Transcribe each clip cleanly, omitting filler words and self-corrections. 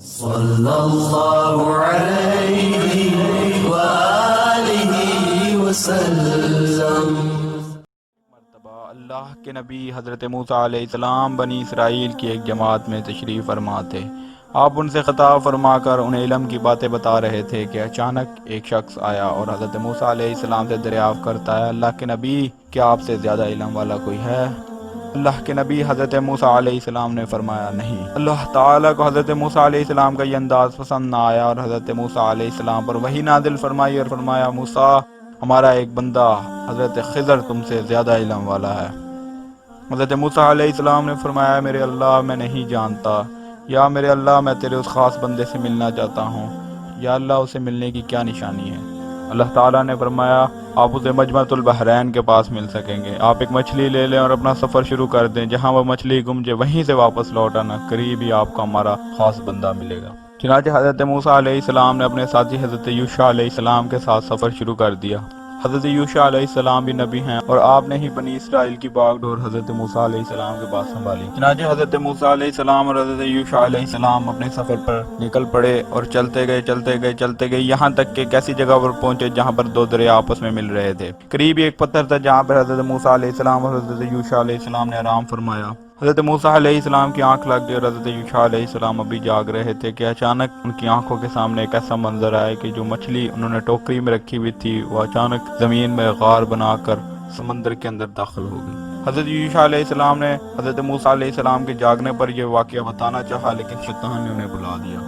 صلی اللہ علیہ وآلہ وسلم۔ مرتبہ اللہ کے نبی حضرت موسیٰ علیہ السلام بنی اسرائیل کی ایک جماعت میں تشریف فرما تھے۔ آپ ان سے خطاب فرما کر انہیں علم کی باتیں بتا رہے تھے کہ اچانک ایک شخص آیا اور حضرت موسیٰ علیہ السلام سے دریافت کرتا ہے، اللہ کے نبی، کیا آپ سے زیادہ علم والا کوئی ہے؟ اللہ کے نبی حضرت موسیٰ علیہ السلام نے فرمایا، نہیں۔ اللہ تعالیٰ کو حضرت موسیٰ علیہ السلام کا یہ انداز پسند نہ آیا اور حضرت موسیٰ علیہ السلام پر وحی نازل فرمائی اور فرمایا، موسیٰ، ہمارا ایک بندہ حضرت خضر تم سے زیادہ علم والا ہے۔ حضرت موسیٰ علیہ السلام نے فرمایا، میرے اللہ، میں نہیں جانتا، یا میرے اللہ، میں تیرے اس خاص بندے سے ملنا چاہتا ہوں، یا اللہ، اسے ملنے کی کیا نشانی ہے؟ اللہ تعالیٰ نے فرمایا، آپ اسے مجمع البحرین کے پاس مل سکیں گے۔ آپ ایک مچھلی لے لیں اور اپنا سفر شروع کر دیں، جہاں وہ مچھلی گم جائے وہیں سے واپس لوٹ آنا، قریب ہی آپ کو ہمارا خاص بندہ ملے گا۔ چنانچہ حضرت موسیٰ علیہ السلام نے اپنے ساتھی حضرت یوشع علیہ السلام کے ساتھ سفر شروع کر دیا۔ حضرت یوشع علیہ السلام بھی نبی ہیں اور آپ نے ہی بنی اسرائیل کی باغ ڈور حضرت موسیٰ علیہ السلام کے پاس سنبھالی۔ چنانچہ حضرت موسیٰ علیہ السلام اور حضرت یوشع علیہ السلام اپنے سفر پر نکل پڑے اور چلتے گئے یہاں تک کہ ایک ایسی جگہ پر پہنچے جہاں پر دو دریا آپس میں مل رہے تھے۔ قریب ایک پتھر تھا جہاں پر حضرت موسیٰ علیہ السلام اور حضرت یوشع علیہ السلام نے آرام فرمایا۔ حضرت موسیٰ علیہ السلام کی آنکھ لگ گئی اور حضرت یوشع علیہ السلام ابھی جاگ رہے تھے کہ اچانک ان کی آنکھوں کے سامنے ایک ایسا منظر آیا کہ جو مچھلی انہوں نے ٹوکری میں رکھی ہوئی تھی وہ اچانک زمین میں غار بنا کر سمندر کے اندر داخل ہو گئی۔ حضرت یوشع علیہ السلام نے حضرت موسیٰ علیہ السلام کے جاگنے پر یہ واقعہ بتانا چاہا، لیکن شیطان نے انہیں بلا دیا۔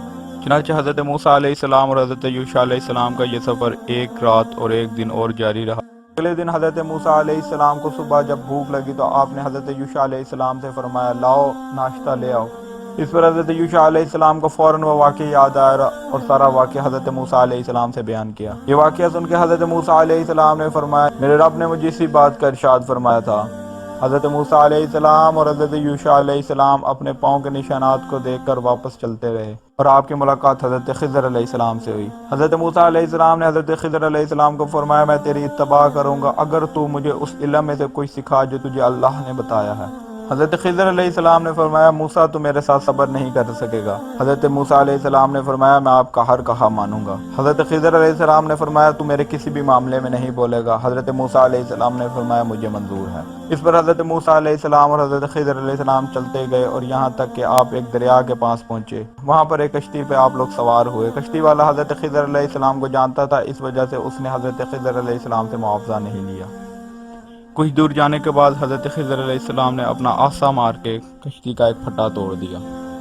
چنانچہ حضرت موسیٰ علیہ السلام اور حضرت یوشع علیہ السلام کا یہ سفر ایک رات اور ایک دن اور جاری رہا۔ اگلے دن حضرت موسیٰ علیہ السلام کو صبح جب بھوک لگی تو آپ نے حضرت یوشع علیہ السلام سے فرمایا، لاؤ ناشتہ لے آؤ۔ اس پر حضرت یوشع علیہ السلام کو فوراً وہ واقعہ یاد آیا اور سارا واقعہ حضرت موسیٰ علیہ السلام سے بیان کیا۔ یہ واقعہ سن کے حضرت موسیٰ علیہ السلام نے فرمایا، میرے رب نے مجھے اسی بات کا ارشاد فرمایا تھا۔ حضرت موسیٰ علیہ السلام اور حضرت یوشع علیہ السلام اپنے پاؤں کے نشانات کو دیکھ کر واپس چلتے رہے اور آپ کی ملاقات حضرت خضر علیہ السلام سے ہوئی۔ حضرت موسیٰ علیہ السلام نے حضرت خضر علیہ السلام کو فرمایا، میں تیری اتباع کروں گا اگر تو مجھے اس علم میں سے کوئی سکھا جو تجھے اللہ نے بتایا ہے۔ حضرت خضر علیہ السلام نے فرمایا، موسیٰ تو میرے ساتھ صبر نہیں کر سکے گا۔ حضرت موسیٰ علیہ السلام نے فرمایا، میں آپ کا ہر کہا مانوں گا۔ حضرت خضر علیہ السلام نے فرمایا، تو میرے کسی بھی معاملے میں نہیں بولے گا۔ حضرت موسیٰ علیہ السلام نے فرمایا، مجھے منظور ہے۔ اس پر حضرت موسیٰ علیہ السلام اور حضرت خضر علیہ السلام چلتے گئے اور یہاں تک کہ آپ ایک دریا کے پاس پہنچے۔ وہاں پر ایک کشتی پہ آپ لوگ سوار ہوئے۔ کشتی والا حضرت خضر علیہ السلام کو جانتا تھا، اس وجہ سے اس نے حضرت خضر علیہ السلام سے معاوضہ نہیں لیا۔ کچھ دور جانے کے بعد حضرت خضر علیہ السلام نے اپنا عصا مار کے کشتی کا ایک پھٹا توڑ دیا۔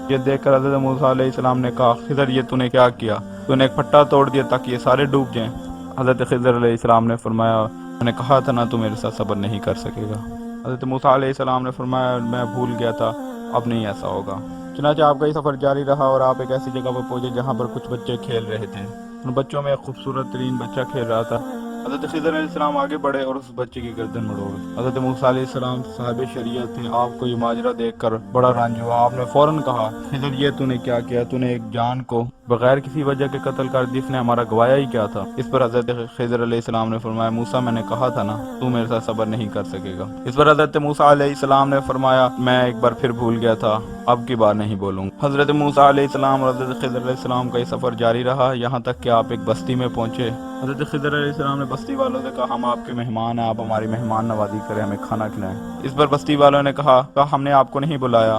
یہ دیکھ کر حضرت موسیٰ علیہ السلام نے کہا، خضر، یہ تو نے کیا کیا؟ تو نے ایک پھٹا توڑ دیا تاکہ یہ سارے ڈوب جائیں۔ حضرت خضر علیہ السلام نے فرمایا، میں نے کہا تھا نا تو میرے ساتھ صبر نہیں کر سکے گا۔ حضرت موسیٰ علیہ السلام نے فرمایا، میں بھول گیا تھا، اب نہیں ایسا ہوگا۔ چنانچہ آپ کا یہ سفر جاری رہا اور آپ ایک ایسی جگہ پر پہنچے جہاں پر کچھ بچے کھیل رہے تھے۔ ان بچوں میں ایک خوبصورت ترین بچہ کھیل رہا تھا۔ حضرت خضر علیہ السلام آگے بڑھے اور اس بچے کی گردن مڑوڑ دی۔ حضرت موسیٰ علیہ السلام صاحب شریعت تھے، آپ کو یہ ماجرا دیکھ کر بڑا رنج ہوا۔ آپ نے فوراً کہا، خضر، یہ تو نے کیا کیا؟ تو نے ایک جان کو بغیر کسی وجہ کے قتل کر دی، اس نے ہمارا گوایا ہی کیا تھا؟ اس پر حضرت خضر علیہ السلام نے فرمایا، موسیٰ، میں نے کہا تھا نا تو میرے ساتھ صبر نہیں کر سکے گا۔ اس پر حضرت موسیٰ علیہ السلام نے فرمایا، میں ایک بار پھر بھول گیا تھا، اب کی بار نہیں بولوں گا۔ حضرت موسیٰ علیہ السلام اور حضرت خضر علیہ السلام کا یہ سفر جاری رہا یہاں تک کہ آپ ایک بستی میں پہنچے۔ حضرت خضر علیہ السلام نے بستی والوں سے کہا، ہم آپ کے مہمان ہیں، آپ ہماری مہمان نوازی کریں، ہمیں کھانا کھلائیں۔ اس پر بستی والوں نے کہا، ہم نے آپ کو نہیں بلایا،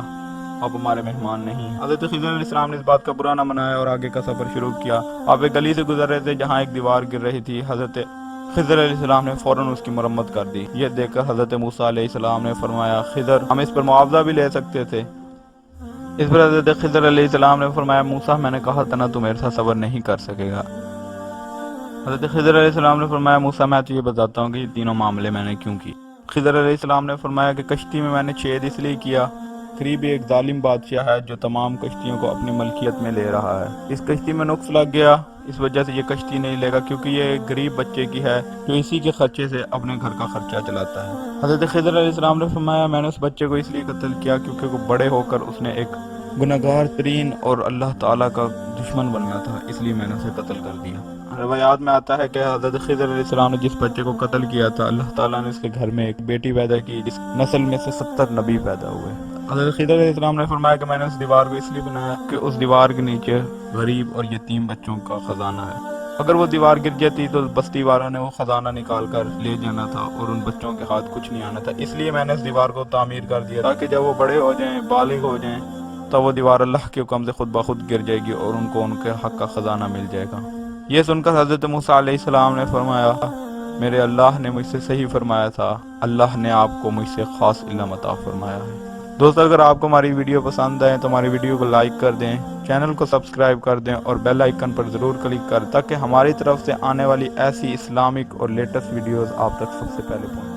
آپ ہمارے مہمان نہیں۔ حضرت خضر علیہ السلام نے اس بات کا برا نہ منایا اور آگے کا سفر شروع کیا۔ آپ ایک گلی سے گزر رہے تھے جہاں ایک دیوار گر رہی تھی۔ حضرت خضر علیہ السلام نے فوراً اس کی مرمت کر دی۔ یہ دیکھ کر حضرت موسیٰ علیہ السلام نے فرمایا، خضر، ہم اس پر معاوضہ بھی لے سکتے تھے۔ اس پر حضرت خضر علیہ السلام نے فرمایا، موسیٰ، میں نے کہا تھا نا تو میرے ساتھ صبر نہیں کر سکے گا۔ حضرت خضر علیہ السلام نے فرمایا، موسیٰ، میں تجھے بتاتا ہوں کہ یہ تینوں معاملے میں نے کیوں کی۔ خضر علیہ السلام نے فرمایا کہ کشتی میں نے چھید اس لیے کیا، قریب ایک ظالم بادشاہ ہے جو تمام کشتیوں کو اپنی ملکیت میں لے رہا ہے۔ اس کشتی میں نقص لگ گیا، اس وجہ سے یہ کشتی نہیں لے گا کیونکہ یہ ایک غریب بچے کی ہے جو اسی کے خرچے سے اپنے گھر کا خرچہ چلاتا ہے۔ حضرت خضر علیہ السلام نے فرمایا، میں نے اس بچے کو اس لیے قتل کیا کیونکہ وہ بڑے ہو کر اس نے ایک گناہگار ترین اور اللہ تعالیٰ کا دشمن بننا تھا، اس لیے میں نے اسے قتل کر دیا۔ روایات میں آتا ہے کہ حضرت خضر علیہ السلام نے جس بچے کو قتل کیا تھا، اللہ تعالیٰ نے اس کے گھر میں ایک بیٹی پیدا کی جس نسل میں سے 70 نبی پیدا ہوئے۔ حضرت خضر علیہ السلام نے فرمایا کہ میں نے اس دیوار کو اس لیے بنایا کہ اس دیوار کے نیچے غریب اور یتیم بچوں کا خزانہ ہے۔ اگر وہ دیوار گر جاتی تو بستی والوں نے وہ خزانہ نکال کر لے جانا تھا اور ان بچوں کے ہاتھ کچھ نہیں آنا تھا، اس لیے میں نے اس دیوار کو تعمیر کر دیا تاکہ جب وہ بڑے ہو جائیں، بالغ ہو جائیں، تو وہ دیوار اللہ کے حکم سے خود بخود گر جائے گی اور ان کو ان کے حق کا خزانہ مل جائے گا۔ یہ سن کر حضرت موسیٰ علیہ السلام نے فرمایا میرے اللہ نے مجھ سے صحیح فرمایا تھا، اللہ نے آپ کو مجھ سے خاص علم عطا فرمایا ہے۔ دوستو اگر آپ کو ہماری ویڈیو پسند آئے تو ہماری ویڈیو کو لائک کر دیں، چینل کو سبسکرائب کر دیں اور بیل آئیکن پر ضرور کلک کر تاکہ ہماری طرف سے آنے والی ایسی اسلامک اور لیٹسٹ ویڈیوز آپ تک سب سے پہلے پہنچیں۔